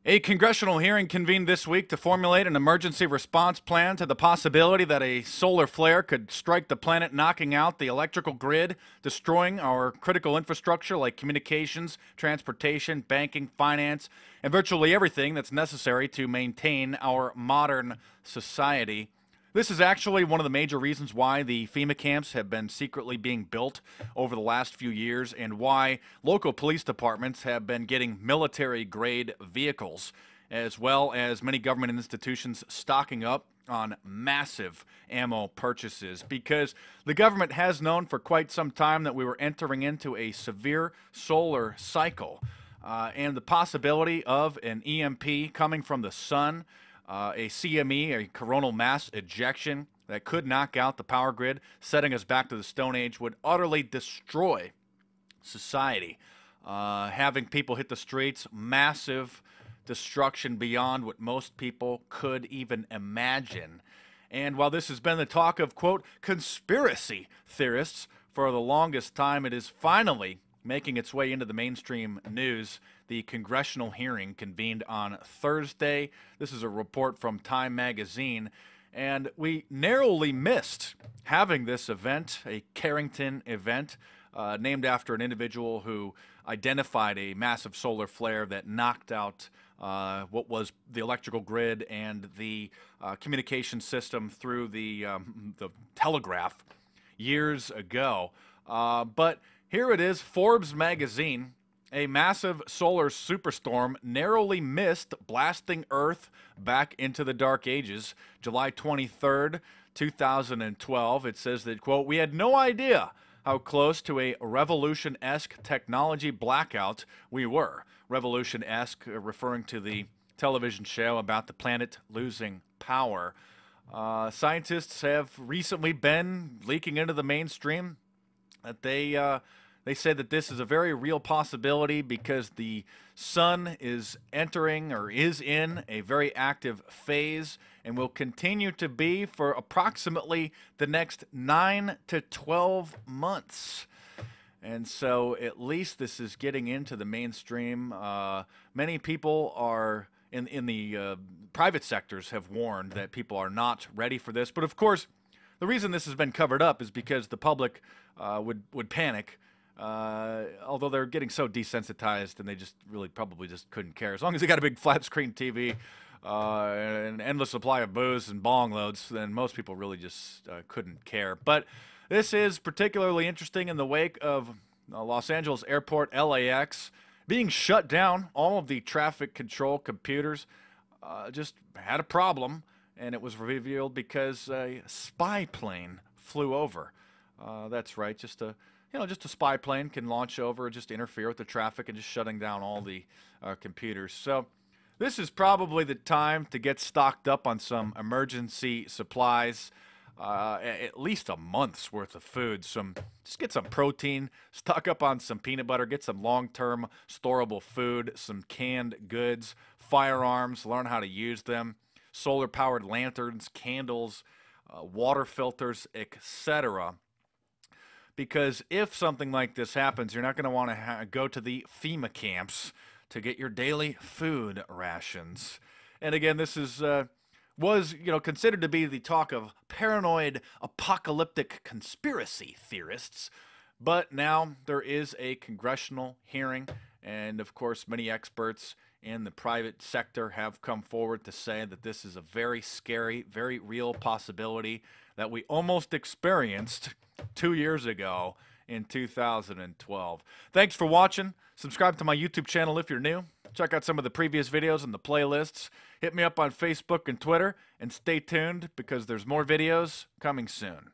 A congressional hearing convened this week to formulate an emergency response plan to the possibility that a solar flare could strike the planet, knocking out the electrical grid, destroying our critical infrastructure like communications, transportation, banking, finance, and virtually everything that's necessary to maintain our modern society. This is actually one of the major reasons why the FEMA camps have been secretly being built over the last few years and why local police departments have been getting military-grade vehicles, as well as many government institutions stocking up on massive ammo purchases, because the government has known for quite some time that we were entering into a severe solar cycle, and the possibility of an EMP coming from the sun, a CME, a coronal mass ejection that could knock out the power grid, setting us back to the Stone Age, would utterly destroy society. Having people hit the streets, massive destruction beyond what most people could even imagine. And while this has been the talk of, quote, conspiracy theorists for the longest time, it is finally making its way into the mainstream news. The congressional hearing convened on Thursday. This is a report from Time magazine, and we narrowly missed having this event, a Carrington event, named after an individual who identified a massive solar flare that knocked out what was the electrical grid and the communication system through the telegraph years ago. But here it is, Forbes magazine. A massive solar superstorm narrowly missed blasting Earth back into the Dark Ages. July 23rd, 2012. It says that, quote, we had no idea how close to a revolution-esque technology blackout we were. Revolution-esque, referring to the television show about the planet losing power. Scientists have recently been leaking into the mainstream that they say that this is a very real possibility because the sun is entering or is in a very active phase and will continue to be for approximately the next 9 to 12 months. And so at least this is getting into the mainstream. Many people are in the private sectors have warned that people are not ready for this. But of course, the reason this has been covered up is because the public would panic. Although they're getting so desensitized and they just really probably just couldn't care. As long as they got a big flat screen TV, an endless supply of booze and bong loads, then most people really just couldn't care. But this is particularly interesting in the wake of Los Angeles Airport, LAX, being shut down. All of the traffic control computers just had a problem, and it was revealed because a spy plane flew over. That's right, just a spy plane can launch over, just interfere with the traffic and just shutting down all the computers. So this is probably the time to get stocked up on some emergency supplies, at least a month's worth of food. Just get some protein, stock up on some peanut butter, get some long-term storable food, some canned goods, firearms, learn how to use them, solar-powered lanterns, candles, water filters, etc. Because if something like this happens, you're not going to want to go to the FEMA camps to get your daily food rations. And again, this was considered to be the talk of paranoid apocalyptic conspiracy theorists. But now there is a congressional hearing, and of course many experts in the private sector have come forward to say that this is a very scary, very real possibility that we almost experienced 2 years ago in 2012. Thanks for watching. Subscribe to my YouTube channel if you're new. Check out some of the previous videos and the playlists. Hit me up on Facebook and Twitter, and stay tuned because there's more videos coming soon.